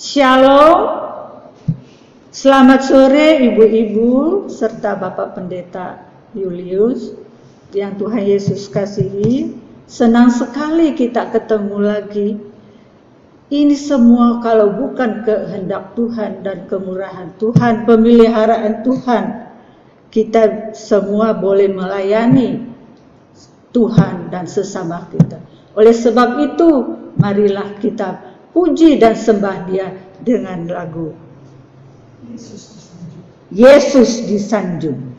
Shalom, selamat sore ibu-ibu serta Bapak Pendeta Julius yang Tuhan Yesus kasihi. Senang sekali kita ketemu lagi. Ini semua kalau bukan kehendak Tuhan dan kemurahan Tuhan, pemeliharaan Tuhan, kita semua boleh melayani Tuhan dan sesama kita. Oleh sebab itu, marilah kita puji dan sembah Dia dengan lagu Yesus disanjung.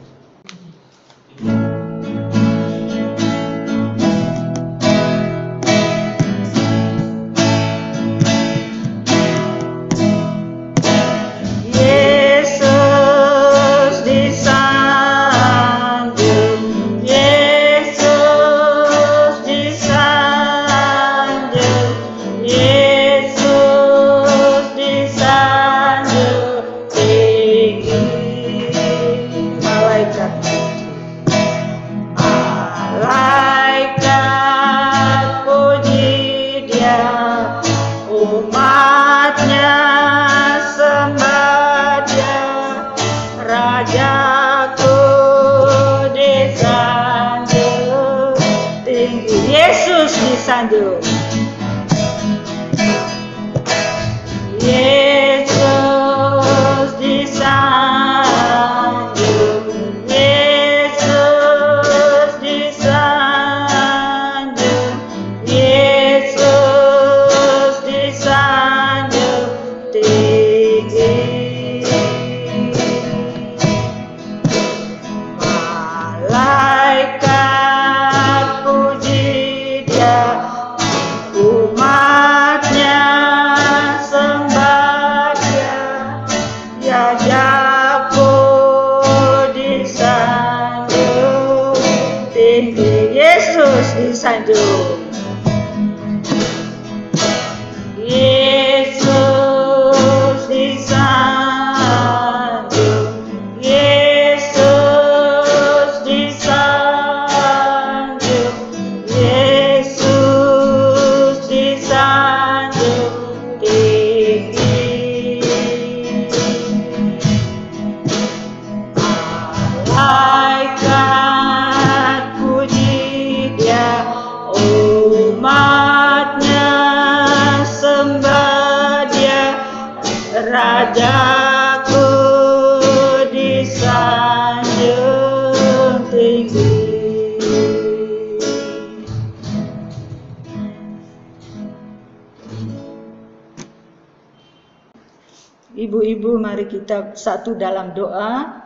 Ibu-ibu, mari kita satu dalam doa.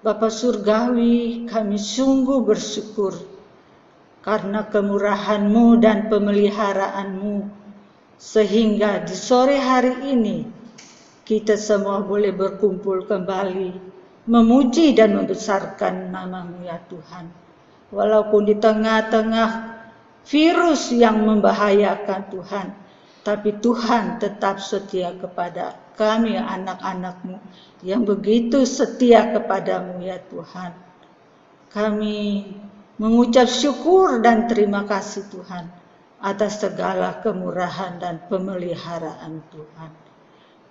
Bapa Surgawi, kami sungguh bersyukur karena kemurahan-Mu dan pemeliharaanmu, sehingga di sore hari ini kita semua boleh berkumpul kembali, memuji dan membesarkan nama-Mu ya Tuhan. Walaupun di tengah-tengah virus yang membahayakan Tuhan, tapi Tuhan tetap setia kepada kami anak-anak-Mu yang begitu setia kepadamu ya Tuhan. Kami mengucap syukur dan terima kasih Tuhan atas segala kemurahan dan pemeliharaan Tuhan.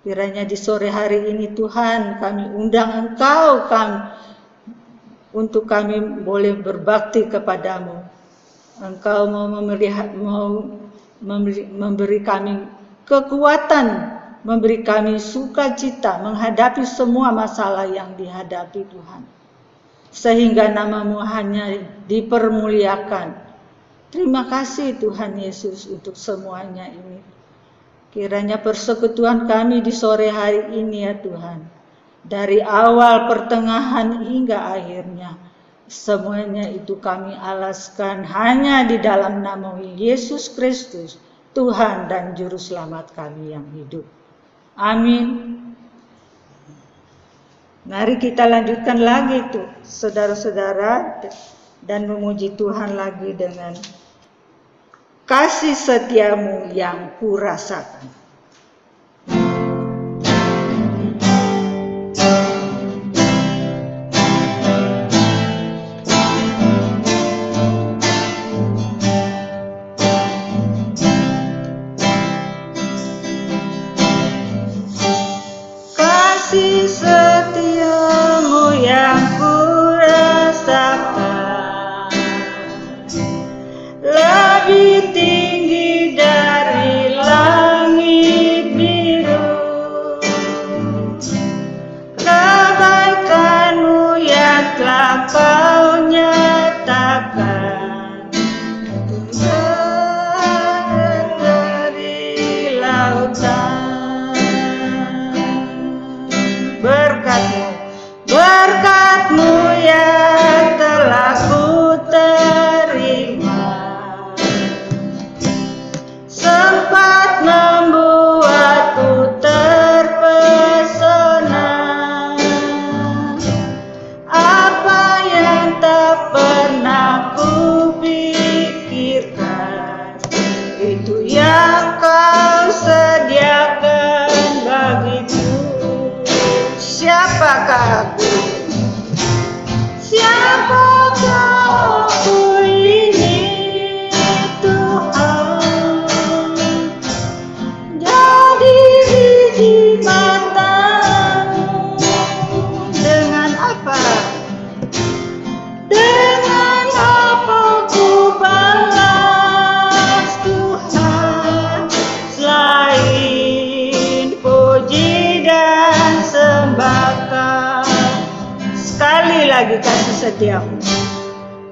Kiranya di sore hari ini Tuhan kami undang Engkau untuk kami boleh berbakti kepadamu. Engkau mau memberi kami kekuatan, memberi kami sukacita menghadapi semua masalah yang dihadapi Tuhan, sehingga nama-Mu hanya dipermuliakan. Terima kasih Tuhan Yesus untuk semuanya ini. Kiranya persekutuan kami di sore hari ini ya Tuhan, dari awal, pertengahan hingga akhirnya, semuanya itu kami alaskan hanya di dalam nama Yesus Kristus, Tuhan dan Juru Selamat kami yang hidup. Amin. Mari kita lanjutkan lagi tuh, saudara-saudara, dan memuji Tuhan lagi dengan kasih setiamu yang kurasakan. setiamu yang kurasakan lebih tinggi dari langit biru. Kebaikanmu yang telah kau nyatakan dari lautan. Berkat-Mu yang telah ku terima sempat membuatku terpesona. Apa yang tak pernah ku pikirkan, itu yang kau sediakan bagiku. Siapakah aku? Siapakah aku ini, Tuhan? Jadi biji matamu. Dengan apa? Dengan apa ku balas, Tuhan, selain puji dan sembah Kau. Sekali lagi kasih setiamu,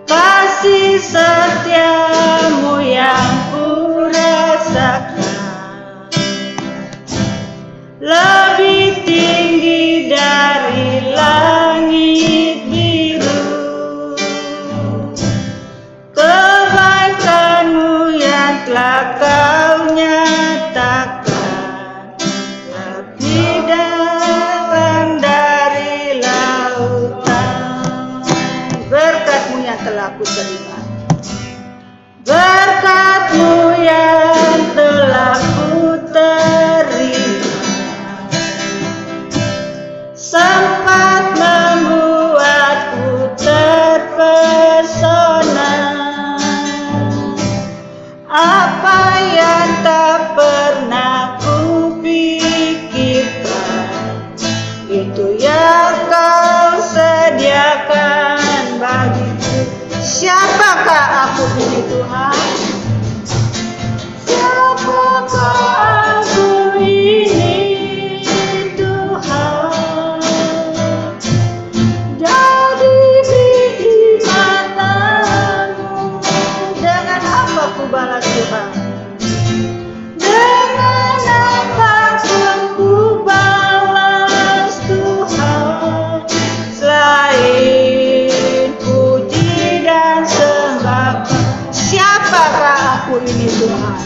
kasih setiamu yang ku rasakan lebih tinggi dari langit biru. Kebaikanmu yang telah kau nyatakan lebih dalam dari lautan. Berkat-Mu yang telah ku terima, berkat-Mu yang telah ku terima sempat membuatku terpesona. Apa yang tak pernah ku pikirkan, itu yang Kau sediakan bagiku. Siapakah aku ini, Tuhan? Siapakah aku ini, Tuhan? Jadi biji matamu. Dengan apa ku balas, Tuhan? Dengan apa ku balas, Tuhan, selain puji dan sembah. Siapakah aku ini, Tuhan?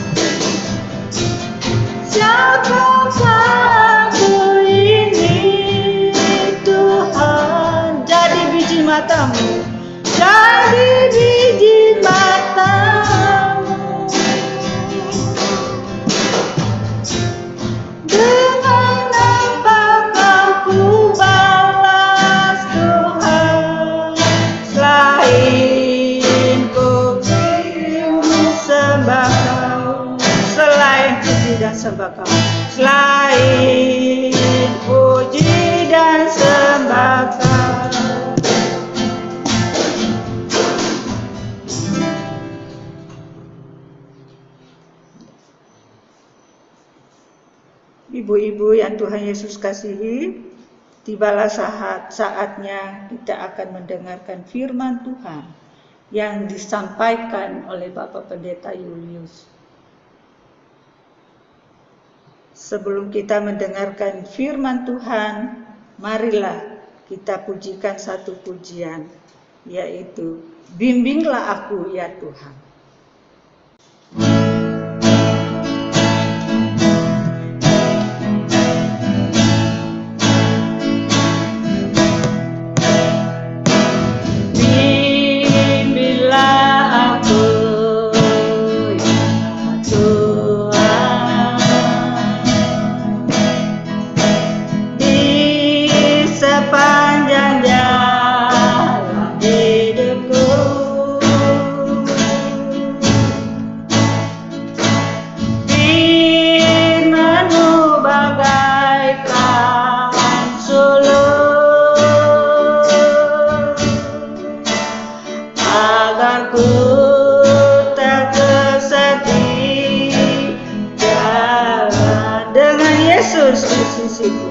Siapakah aku ini, Tuhan? Jadi biji matamu, jadi biji matamu. Dengan apakah ku balas, Tuhan, selain puji sembah Kau, selain puji dan sembah Kau, selain puji dan sembah Kau. Ibu-ibu yang Tuhan Yesus kasihi, tibalah saatnya kita akan mendengarkan firman Tuhan yang disampaikan oleh Bapak Pendeta Julius. Sebelum kita mendengarkan firman Tuhan, marilah kita pujikan satu pujian, yaitu bimbinglah aku ya Tuhan. Yesus di sisiku.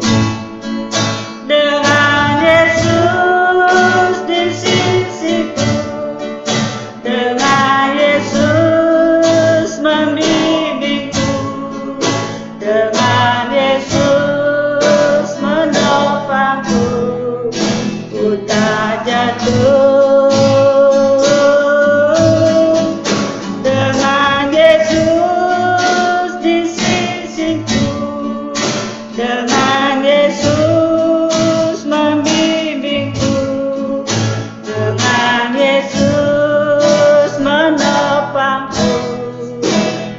Dengan Yesus di sisiku, dengan Yesus membimbingku, dengan Yesus menopangku, ku tak jatuh. Dengan Yesus di sisiku, dengan Yesus membimbingku, dengan Yesus menopangku,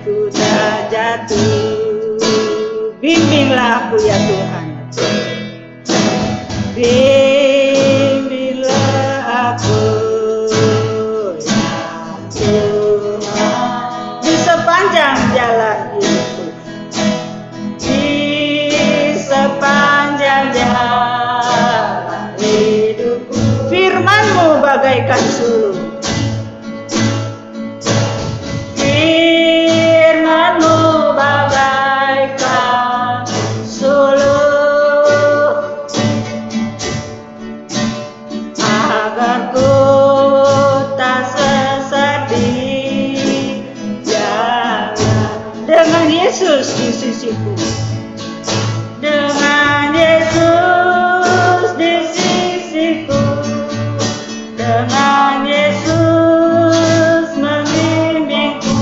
ku tak jatuh. Bimbinglah aku ya Tuhan, bimbinglah aku ya Tuhan, di sepanjang jalan hidupku, di sepanjang jalan hidupku. Firman-Mu bagaikan sulung, Firman-Mu bagaikan sulung, agar ku tak sesat di jalan. Dengan Yesus di sisiku, dengan Yesus di sisiku, dengan Yesus membimbingku,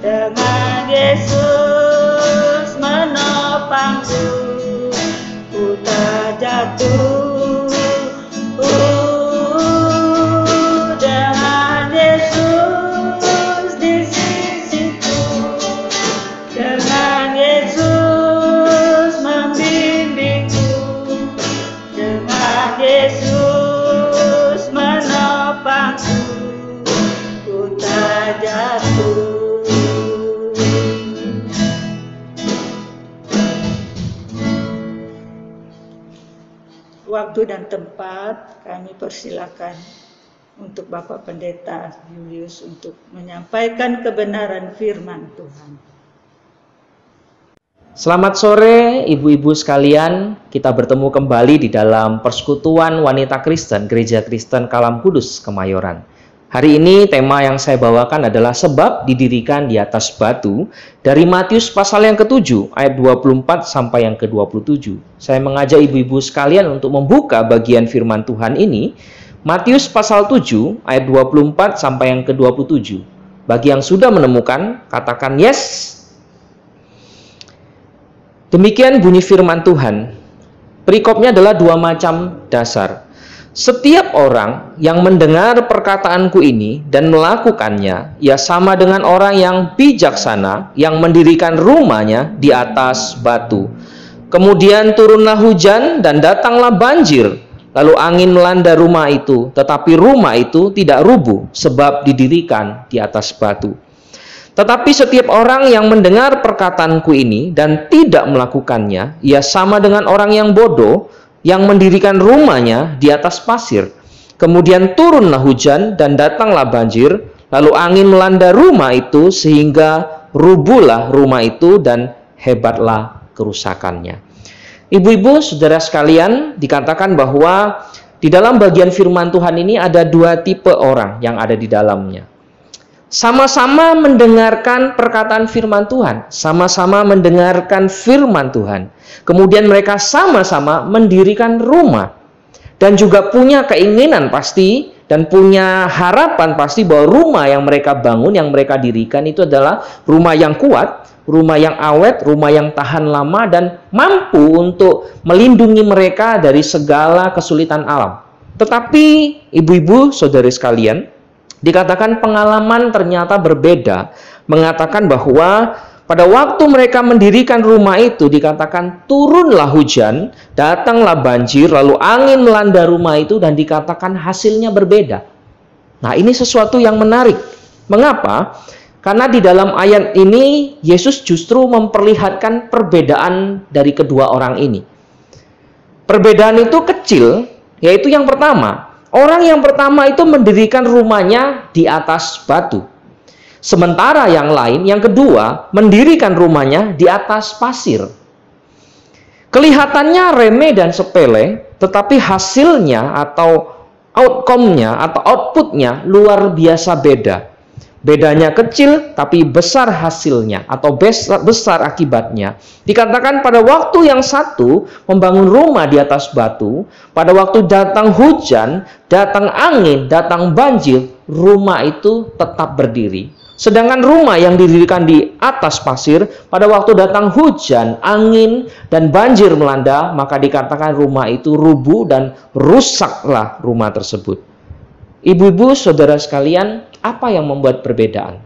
dengan Yesus menopangku, ku tak jatuh. Dengan Yesus di sisiku, dengan Yesus membimbingku, dengan Yesus menopangku, ku tak jatuh. Waktu dan tempat kami persilakan untuk Bapak Pendeta Julius untuk menyampaikan kebenaran firman Tuhan. Selamat sore ibu-ibu sekalian, kita bertemu kembali di dalam Persekutuan Wanita Kristen Gereja Kristen Kalam Kudus, Kemayoran. Hari ini tema yang saya bawakan adalah sebab didirikan di atas batu dari Matius pasal yang ke-7 ayat 24 sampai yang ke-27. Saya mengajak ibu-ibu sekalian untuk membuka bagian firman Tuhan ini, Matius pasal 7 ayat 24 sampai yang ke-27. Bagi yang sudah menemukan, katakan yes. Demikian bunyi firman Tuhan. Perikopnya adalah dua macam dasar. Setiap orang yang mendengar perkataanku ini dan melakukannya, ia sama dengan orang yang bijaksana yang mendirikan rumahnya di atas batu. Kemudian turunlah hujan dan datanglah banjir, lalu angin melanda rumah itu, tetapi rumah itu tidak rubuh sebab didirikan di atas batu. Tetapi setiap orang yang mendengar perkataanku ini dan tidak melakukannya, ia sama dengan orang yang bodoh yang mendirikan rumahnya di atas pasir. Kemudian turunlah hujan dan datanglah banjir, lalu angin melanda rumah itu sehingga rubuhlah rumah itu dan hebatlah kerusakannya. Ibu-ibu, saudara sekalian, dikatakan bahwa di dalam bagian firman Tuhan ini ada dua tipe orang yang ada di dalamnya. Sama-sama mendengarkan perkataan firman Tuhan, sama-sama mendengarkan firman Tuhan. Kemudian mereka sama-sama mendirikan rumah dan juga punya keinginan pasti dan punya harapan pasti bahwa rumah yang mereka bangun, yang mereka dirikan itu adalah rumah yang kuat, rumah yang awet, rumah yang tahan lama dan mampu untuk melindungi mereka dari segala kesulitan alam. Tetapi ibu-ibu, saudari sekalian, dikatakan pengalaman ternyata berbeda, mengatakan bahwa pada waktu mereka mendirikan rumah itu dikatakan turunlah hujan, datanglah banjir, lalu angin melanda rumah itu dan dikatakan hasilnya berbeda. Nah, ini sesuatu yang menarik. Mengapa? Karena di dalam ayat ini Yesus justru memperlihatkan perbedaan dari kedua orang ini. Perbedaan itu kecil, yaitu yang pertama, orang yang pertama itu mendirikan rumahnya di atas batu. Sementara yang lain, yang kedua, mendirikan rumahnya di atas pasir. Kelihatannya remeh dan sepele, tetapi hasilnya atau outcome-nya atau output-nya luar biasa beda. Bedanya kecil tapi besar hasilnya atau besar akibatnya. Dikatakan pada waktu yang satu membangun rumah di atas batu, pada waktu datang hujan, datang angin, datang banjir, rumah itu tetap berdiri. Sedangkan rumah yang didirikan di atas pasir, pada waktu datang hujan, angin, dan banjir melanda, maka dikatakan rumah itu rubuh dan rusaklah rumah tersebut. Ibu-ibu, saudara sekalian, apa yang membuat perbedaan?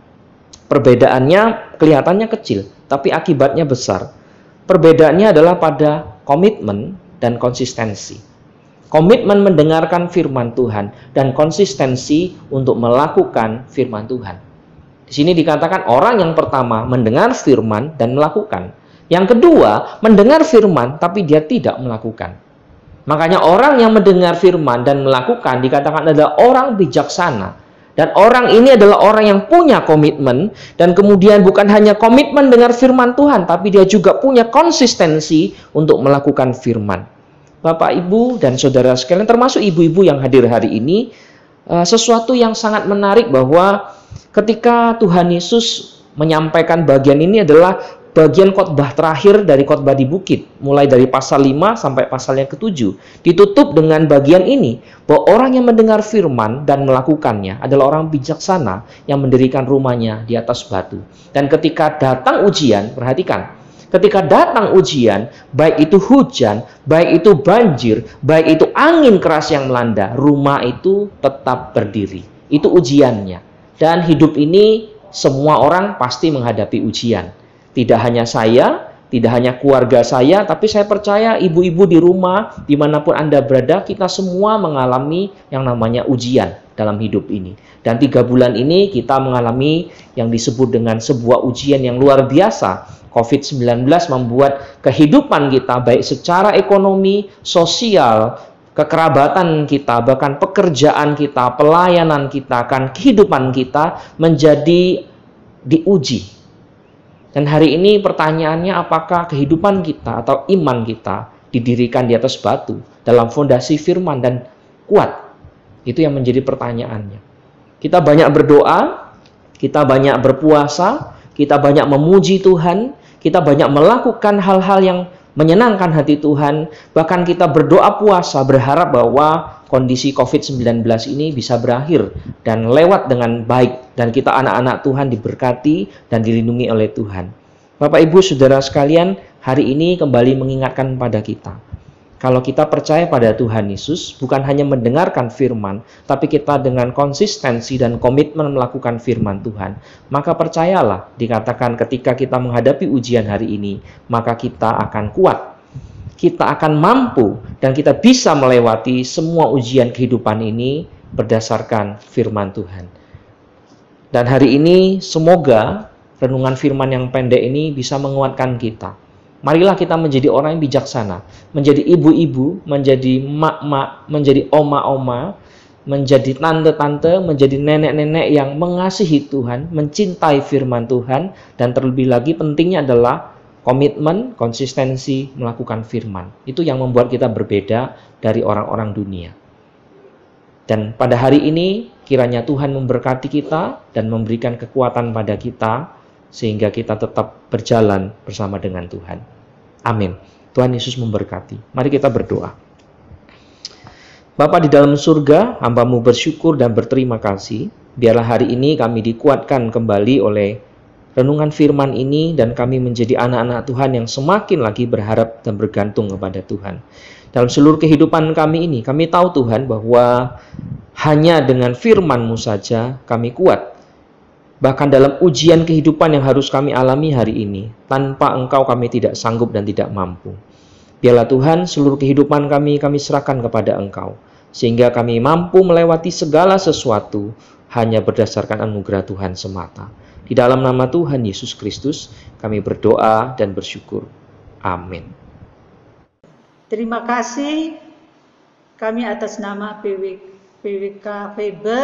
Perbedaannya kelihatannya kecil, tapi akibatnya besar. Perbedaannya adalah pada komitmen dan konsistensi. Komitmen mendengarkan firman Tuhan dan konsistensi untuk melakukan firman Tuhan. Di sini dikatakan orang yang pertama mendengar firman dan melakukan. Yang kedua, mendengar firman tapi dia tidak melakukan. Makanya orang yang mendengar firman dan melakukan dikatakan adalah orang bijaksana. Dan orang ini adalah orang yang punya komitmen. Dan kemudian bukan hanya komitmen dengar firman Tuhan, tapi dia juga punya konsistensi untuk melakukan firman. Bapak, Ibu, dan saudara sekalian, termasuk ibu-ibu yang hadir hari ini, sesuatu yang sangat menarik bahwa ketika Tuhan Yesus menyampaikan bagian ini adalah bagian khotbah terakhir dari khotbah di bukit, mulai dari pasal 5 sampai pasal yang ke-7. Ditutup dengan bagian ini, bahwa orang yang mendengar firman dan melakukannya adalah orang bijaksana yang mendirikan rumahnya di atas batu. Dan ketika datang ujian, perhatikan, ketika datang ujian, baik itu hujan, baik itu banjir, baik itu angin keras yang melanda, rumah itu tetap berdiri. Itu ujiannya. Dan hidup ini semua orang pasti menghadapi ujian. Tidak hanya saya, tidak hanya keluarga saya, tapi saya percaya ibu-ibu di rumah, dimanapun Anda berada, kita semua mengalami yang namanya ujian dalam hidup ini. Dan 3 bulan ini kita mengalami yang disebut dengan sebuah ujian yang luar biasa. COVID-19 membuat kehidupan kita, baik secara ekonomi, sosial, kekerabatan kita, bahkan pekerjaan kita, pelayanan kita, kan kehidupan kita menjadi diuji. Dan hari ini pertanyaannya, apakah kehidupan kita atau iman kita didirikan di atas batu dalam fondasi firman dan kuat? Itu yang menjadi pertanyaannya. Kita banyak berdoa, kita banyak berpuasa, kita banyak memuji Tuhan, kita banyak melakukan hal-hal yang menyenangkan hati Tuhan, bahkan kita berdoa puasa berharap bahwa kondisi COVID-19 ini bisa berakhir dan lewat dengan baik, dan kita anak-anak Tuhan diberkati dan dilindungi oleh Tuhan. Bapak, Ibu, saudara sekalian, hari ini kembali mengingatkan pada kita, kalau kita percaya pada Tuhan Yesus, bukan hanya mendengarkan firman, tapi kita dengan konsistensi dan komitmen melakukan firman Tuhan, maka percayalah, dikatakan ketika kita menghadapi ujian hari ini, maka kita akan kuat. Kita akan mampu dan kita bisa melewati semua ujian kehidupan ini berdasarkan firman Tuhan. Dan hari ini semoga renungan firman yang pendek ini bisa menguatkan kita. Marilah kita menjadi orang yang bijaksana, menjadi ibu-ibu, menjadi mak-mak, menjadi oma-oma, menjadi tante-tante, menjadi nenek-nenek yang mengasihi Tuhan, mencintai firman Tuhan, dan terlebih lagi pentingnya adalah komitmen, konsistensi melakukan firman. Itu yang membuat kita berbeda dari orang-orang dunia. Dan pada hari ini, kiranya Tuhan memberkati kita dan memberikan kekuatan pada kita, sehingga kita tetap berjalan bersama dengan Tuhan. Amin. Tuhan Yesus memberkati. Mari kita berdoa. Bapa di dalam surga, hamba-Mu bersyukur dan berterima kasih. Biarlah hari ini kami dikuatkan kembali oleh renungan firman ini, dan kami menjadi anak-anak Tuhan yang semakin lagi berharap dan bergantung kepada Tuhan. Dalam seluruh kehidupan kami ini, kami tahu Tuhan bahwa hanya dengan firman-Mu saja kami kuat. Bahkan dalam ujian kehidupan yang harus kami alami hari ini, tanpa Engkau kami tidak sanggup dan tidak mampu. Biarlah Tuhan, seluruh kehidupan kami serahkan kepada Engkau, sehingga kami mampu melewati segala sesuatu hanya berdasarkan anugerah Tuhan semata. Di dalam nama Tuhan Yesus Kristus, kami berdoa dan bersyukur. Amin. Terima kasih. Kami atas nama PWK Febe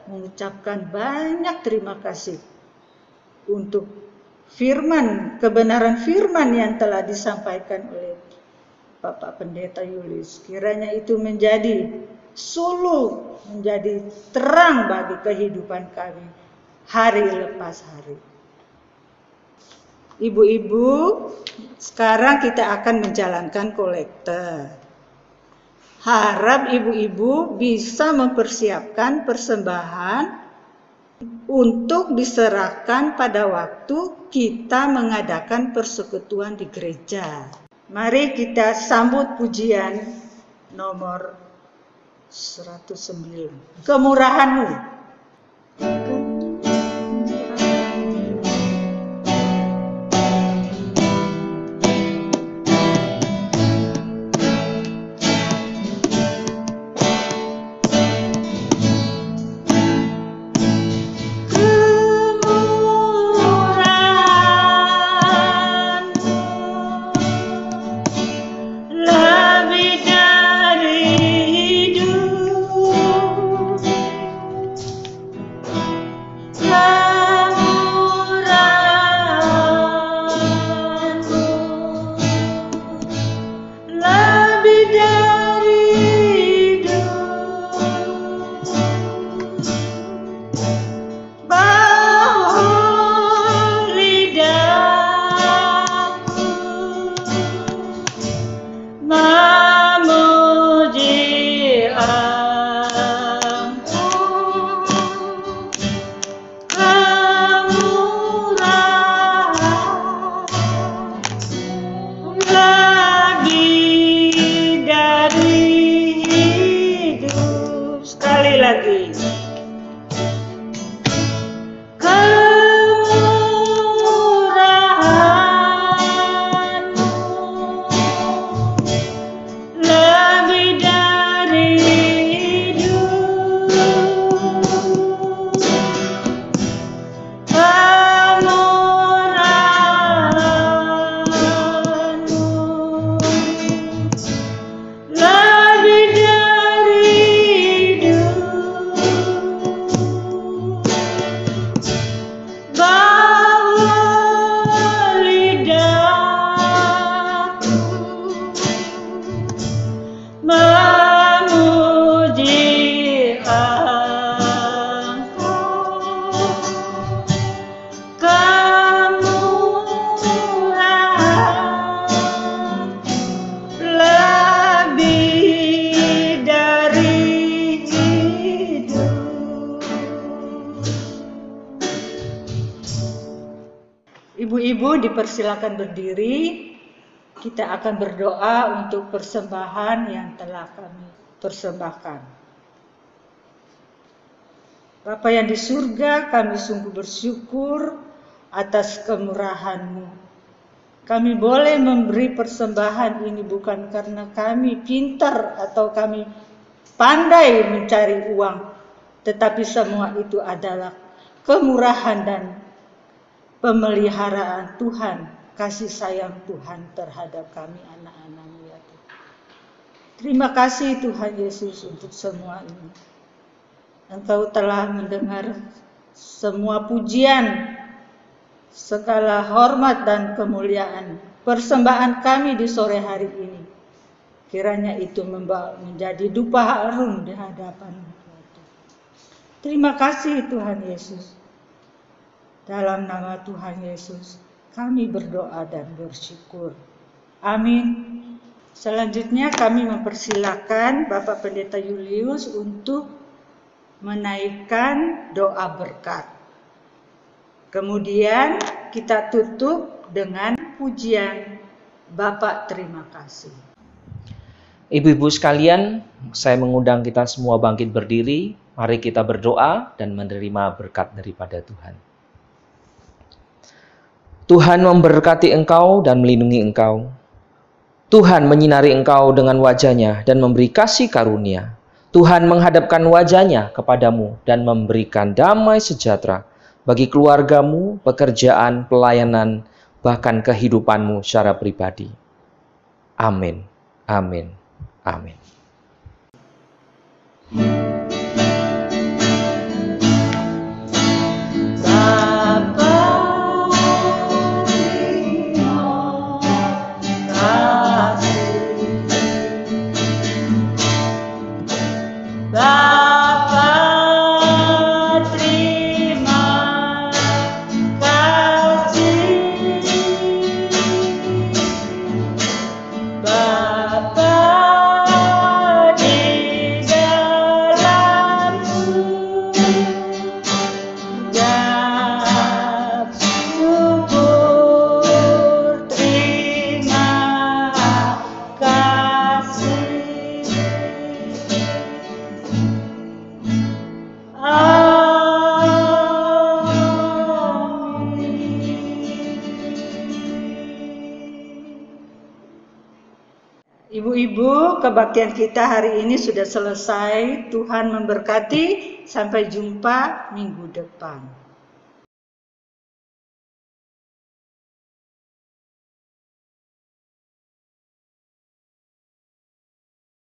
mengucapkan banyak terima kasih untuk firman, kebenaran firman yang telah disampaikan oleh Bapak Pendeta Julius. Kiranya itu menjadi suluh, menjadi terang bagi kehidupan kami hari lepas hari. Ibu-ibu, sekarang kita akan menjalankan kolekte. Harap ibu-ibu bisa mempersiapkan persembahan untuk diserahkan pada waktu kita mengadakan persekutuan di gereja. Mari kita sambut pujian nomor 109. Kemurahan-Mu. Ibu-ibu dipersilakan berdiri. Kita akan berdoa untuk persembahan yang telah kami persembahkan. Bapa yang di surga, kami sungguh bersyukur atas kemurahan-Mu. Kami boleh memberi persembahan ini bukan karena kami pintar atau kami pandai mencari uang, tetapi semua itu adalah kemurahan dan pemeliharaan Tuhan, kasih sayang Tuhan terhadap kami anak-anak-Mu ya Tuhan. Terima kasih Tuhan Yesus untuk semua ini. Engkau telah mendengar semua pujian, segala hormat dan kemuliaan persembahan kami di sore hari ini. Kiranya itu menjadi dupa harum di hadapan-Mu. Terima kasih Tuhan Yesus. Dalam nama Tuhan Yesus, kami berdoa dan bersyukur. Amin. Selanjutnya kami mempersilakan Bapak Pendeta Julius untuk menaikkan doa berkat. Kemudian kita tutup dengan pujian Bapak terima kasih. Ibu-ibu sekalian, saya mengundang kita semua bangkit berdiri. Mari kita berdoa dan menerima berkat daripada Tuhan. Tuhan memberkati engkau dan melindungi engkau. Tuhan menyinari engkau dengan wajah-Nya dan memberi kasih karunia. Tuhan menghadapkan wajah-Nya kepadamu dan memberikan damai sejahtera bagi keluargamu, pekerjaan, pelayanan, bahkan kehidupanmu secara pribadi. Amin. Amin. Amin. Ibu, kebaktian kita hari ini sudah selesai. Tuhan memberkati. Sampai jumpa minggu depan.